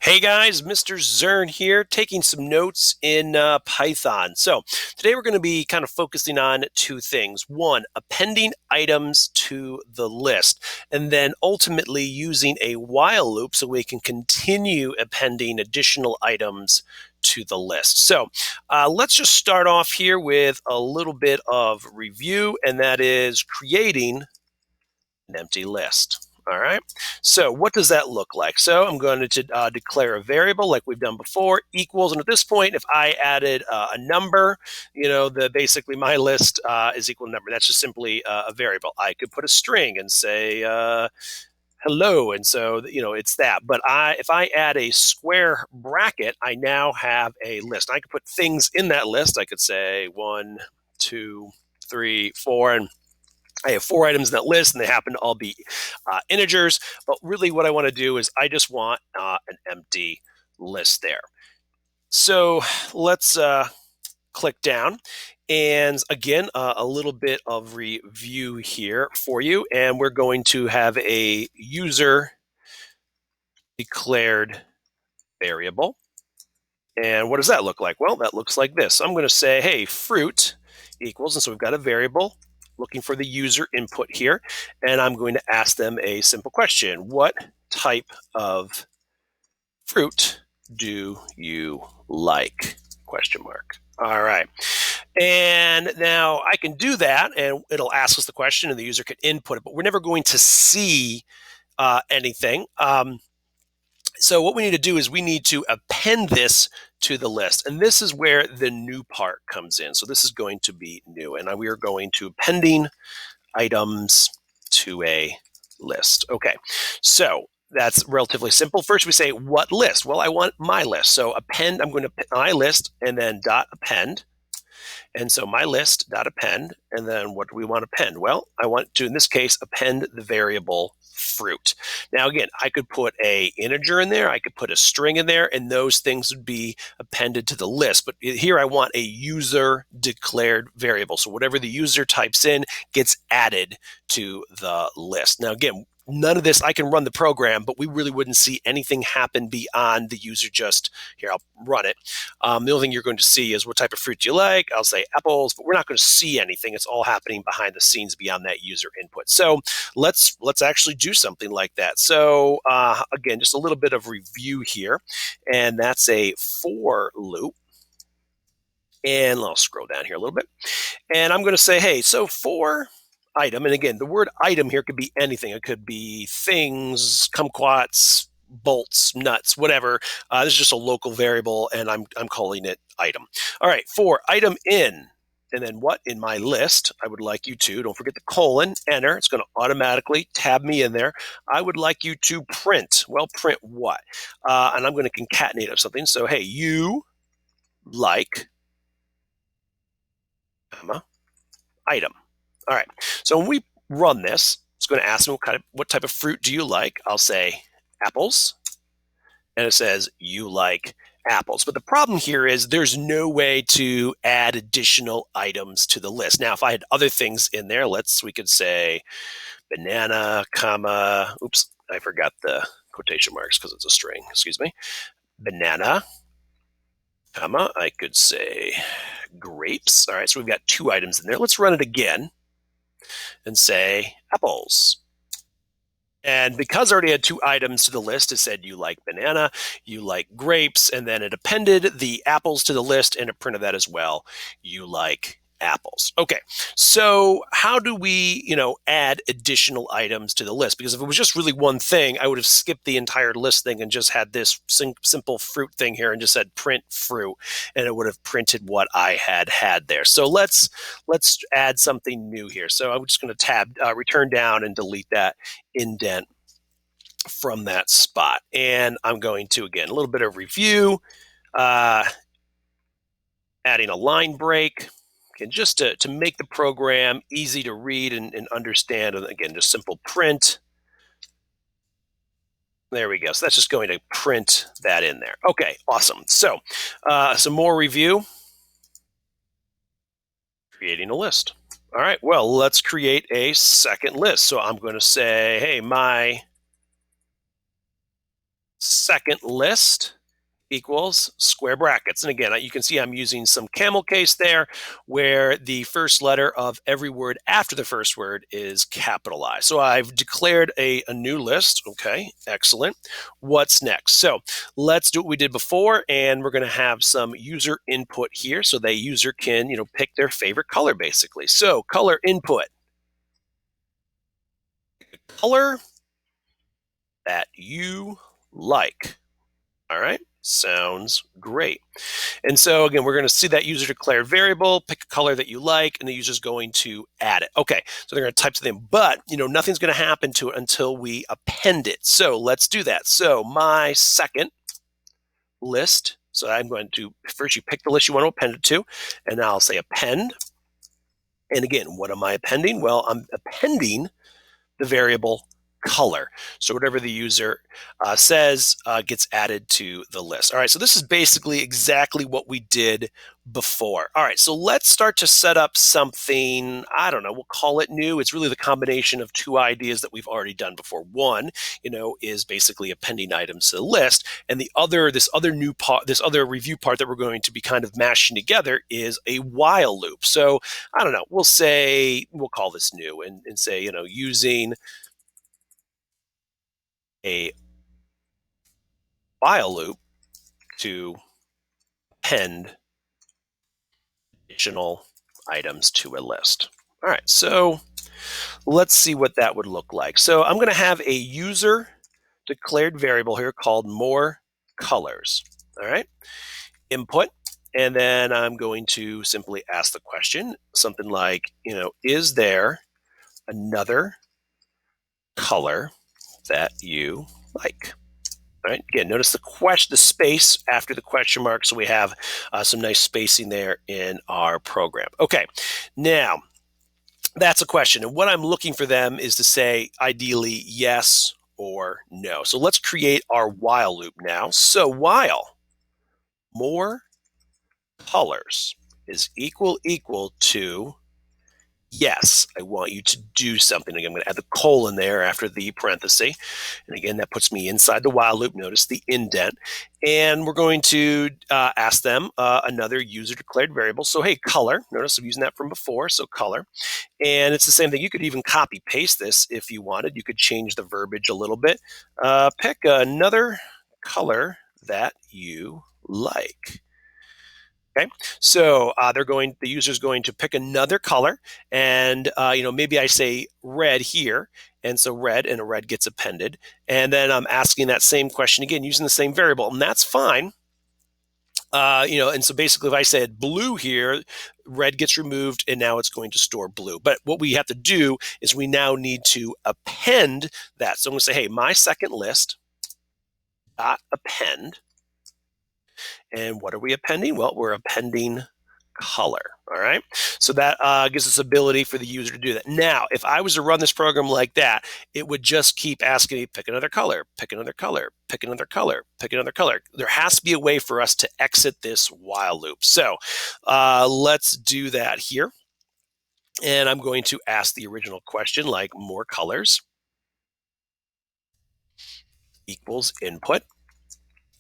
Hey guys, Mr. Zern here, taking some notes in Python. So, today we're going to be kind of focusing on two things. One, appending items to the list, and then ultimately using a while loop so we can continue appending additional items to the list. So, let's just start off here with a little bit of review, and that is creating an empty list. All right. So what does that look like? So I'm going to declare a variable like we've done before equals. And at this point, if I added a number, basically my list is equal to number. That's just simply a variable. I could put a string and say hello. And so, it's that. But if I add a square bracket, I now have a list. I could put things in that list. I could say 1, 2, 3, 4, and I have 4 items in that list, and they happen to all be integers. But really, what I want to do is I just want an empty list there. So let's click down. And again, a little bit of review here for you. And we're going to have a user declared variable. And what does that look like? Well, that looks like this. I'm going to say, hey, fruit equals, and so we've got a variable looking for the user input here, and I'm going to ask them a simple question. What type of fruit do you like? Question mark. All right. And now I can do that, and it'll ask us the question, and the user can input it, but we're never going to see anything. So what we need to do is we need to append this to the list. And this is where the new part comes in. So this is going to be new. And we are going to appending items to a list. Okay, so that's relatively simple. First we say what list? Well, I want my list. So append, I'm going to my list and then dot append. And so my list dot append, and then what do we want to append? Well, I want to, in this case, append the variable fruit. Now, again, I could put a integer in there, I could put a string in there, and those things would be appended to the list. But here I want a user declared variable. So whatever the user types in gets added to the list. Now, again, none of this, I can run the program, but we really wouldn't see anything happen beyond the user just, here, I'll run it. The only thing you're going to see is what type of fruit do you like? I'll say apples, but we're not going to see anything. It's all happening behind the scenes beyond that user input. So let's actually do something like that. So again, just a little bit of review here, and that's a for loop. And I'll scroll down here a little bit. And I'm going to say, hey, so for item, and again, the word item here could be anything. It could be things, kumquats, bolts, nuts, whatever. This is just a local variable, and I'm calling it item. All right, for item in, and then what in my list, I would like you to, don't forget the colon, enter. It's going to automatically tab me in there. I would like you to print. Well, print what? And I'm going to concatenate of something. So, hey, you like, item. All right. So when we run this, it's going to ask me what type of fruit do you like? I'll say apples. And it says you like apples. But the problem here is there's no way to add additional items to the list. Now, if I had other things in there, we could say banana, comma, oops, I forgot the quotation marks because it's a string, excuse me. Banana, comma, I could say grapes. All right, so we've got 2 items in there. Let's run it again and say apples. And because I already had 2 items to the list, it said you like banana, you like grapes, and then it appended the apples to the list and it printed that as well. You like apples. Okay, so how do we, add additional items to the list? Because if it was just really one thing, I would have skipped the entire list thing and just had this simple fruit thing here and just said print fruit, and it would have printed what I had there. So let's add something new here. So I'm just going to return down and delete that indent from that spot. And I'm going to, again, a little bit of review, adding a line break, and just to make the program easy to read and understand. And again, just simple print. There we go. So that's just going to print that in there. Okay, awesome. So some more review. Creating a list. All right, well, let's create a second list. So I'm going to say, hey, my second list equals square brackets. And again, you can see I'm using some camel case there where the first letter of every word after the first word is capitalized. So I've declared a new list. Okay, excellent. What's next? So let's do what we did before, and we're going to have some user input here so the user can, pick their favorite color basically. So color input, color that you like. All right, sounds great. And so again, we're going to see that user declared variable, pick a color that you like, and the user's going to add it. Okay, so they're going to type something, but nothing's going to happen to it until we append it. So let's do that. So my second list. So I'm going to, first you pick the list you want to append it to, and I'll say append. And again, what am I appending? Well, I'm appending the variable color. So whatever the user says gets added to the list. All right, so this is basically exactly what we did before. All right, so let's start to set up something, I don't know, we'll call it new. It's really the combination of two ideas that we've already done before. One, is basically appending items to the list, and this other new part, this other review part that we're going to be kind of mashing together is a while loop. So I don't know, we'll call this new and say, using a while loop to append additional items to a list. All right, so let's see what that would look like. So I'm going to have a user declared variable here called more colors. All right, input, and then I'm going to simply ask the question, something like, is there another color that you like? All right. Again, notice the space after the question mark, so we have some nice spacing there in our program. Okay, now that's a question, and what I'm looking for them is to say ideally yes or no. So let's create our while loop now. So while more colors is equal to yes, I want you to do something. Again, I'm going to add the colon there after the parenthesis. And again, that puts me inside the while loop. Notice the indent. And we're going to ask them another user declared variable. So, hey, color. Notice I'm using that from before. So color. And it's the same thing. You could even copy paste this if you wanted. You could change the verbiage a little bit. Pick another color that you like. Okay, so the user's going to pick another color, and maybe I say red here, and so red, and a red gets appended, and then I'm asking that same question again using the same variable, and that's fine. And so basically, if I said blue here, red gets removed, and now it's going to store blue. But what we have to do is we now need to append that. So I'm going to say, hey, my second list dot append. And what are we appending? Well, we're appending color. All right. So that gives us ability for the user to do that. Now, if I was to run this program like that, it would just keep asking me, pick another color, pick another color, pick another color, pick another color. There has to be a way for us to exit this while loop. So let's do that here. And I'm going to ask the original question, like more colors equals input,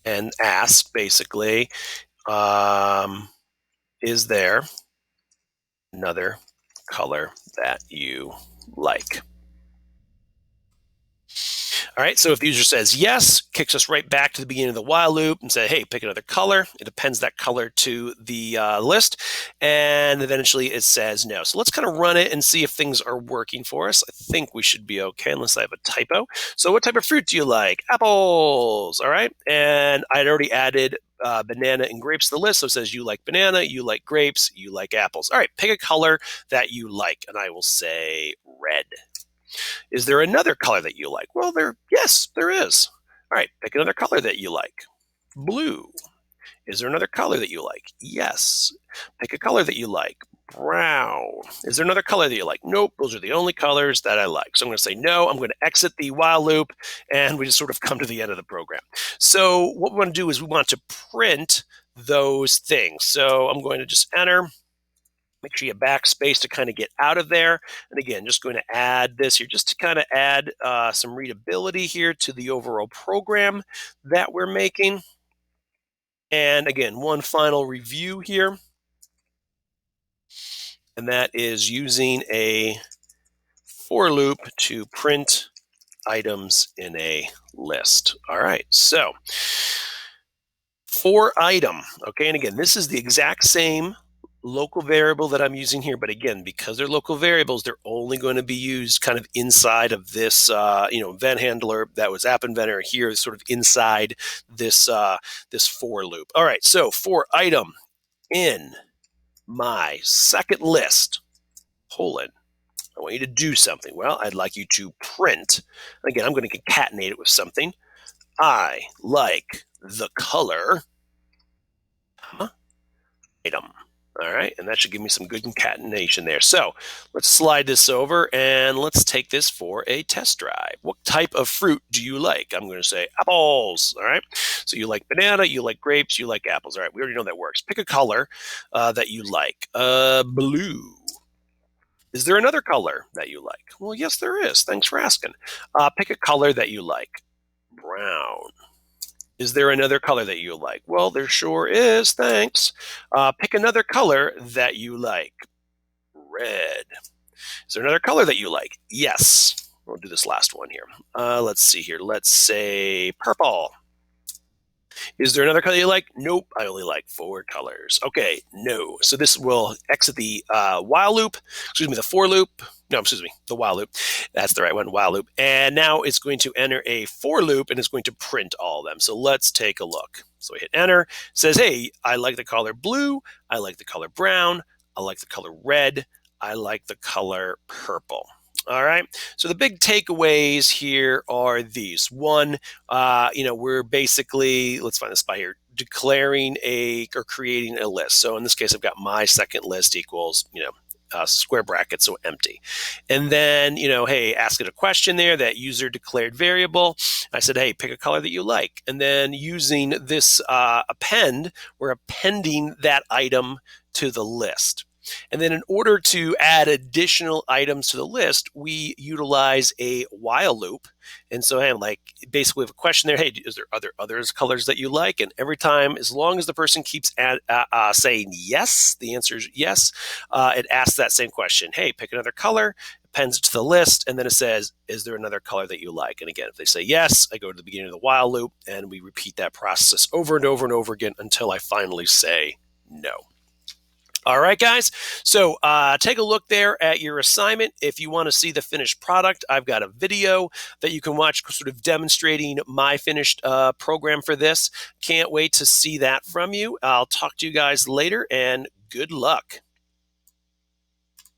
and ask basically, is there another color that you like? All right, so if the user says yes, kicks us right back to the beginning of the while loop and say, hey, pick another color. It appends that color to the list, and eventually it says no. So let's kind of run it and see if things are working for us. I think we should be okay unless I have a typo. So what type of fruit do you like? Apples, all right? And I'd already added banana and grapes to the list. So it says you like banana, you like grapes, you like apples. All right, pick a color that you like, and I will say red. Is there another color that you like? Well, yes, there is. All right, pick another color that you like. Blue. Is there another color that you like? Yes. Pick a color that you like. Brown. Is there another color that you like? Nope, those are the only colors that I like. So I'm going to say no. I'm going to exit the while loop, and we just sort of come to the end of the program. So what we want to do is we want to print those things. So I'm going to just enter Make sure you backspace to kind of get out of there. And again, just going to add this here just to kind of add some readability here to the overall program that we're making. And again, one final review here, and that is using a for loop to print items in a list. All right, so for item, okay, and again, this is the exact same local variable that I'm using here, but again, because they're local variables, they're only going to be used kind of inside of this, event handler that was app inventor here, sort of inside this this for loop. All right, so for item in my second list, colon, I want you to do something. Well, I'd like you to print. Again, I'm going to concatenate it with something. I like the color item. All right, and that should give me some good concatenation there. So let's slide this over and let's take this for a test drive. What type of fruit do you like? I'm going to say apples. All right, so you like banana, you like grapes, you like apples. All right, we already know that works. Pick a color that you like. Blue. Is there another color that you like? Well, yes, there is. Thanks for asking. Pick a color that you like. Brown. Is there another color that you like? Well, there sure is. Thanks. Pick another color that you like. Red. Is there another color that you like? Yes. We'll do this last one here. Let's see here. Let's say purple. Is there another color you like? Nope, I only like 4 colors. Okay, no. So this will exit the while loop, the for loop. No, the while loop. That's the right one, while loop. And now it's going to enter a for loop and it's going to print all of them. So let's take a look. So we hit enter. It says, hey, I like the color blue. I like the color brown. I like the color red. I like the color purple. All right. So the big takeaways here are these. One, we're basically, let's find the spot here, declaring or creating a list. So in this case, I've got my second list equals, square brackets, so empty. And then, hey, ask it a question there, that user declared variable. I said, hey, pick a color that you like. And then using this append, we're appending that item to the list. And then in order to add additional items to the list, we utilize a while loop. And so, hey, basically we have a question there. Hey, is there other colors that you like? And every time, as long as the person keeps saying yes, the answer is yes, it asks that same question. Hey, pick another color, appends it to the list, and then it says, is there another color that you like? And again, if they say yes, I go to the beginning of the while loop, and we repeat that process over and over and over again until I finally say no. All right, guys. So take a look there at your assignment. If you want to see the finished product, I've got a video that you can watch sort of demonstrating my finished program for this. Can't wait to see that from you. I'll talk to you guys later, and good luck.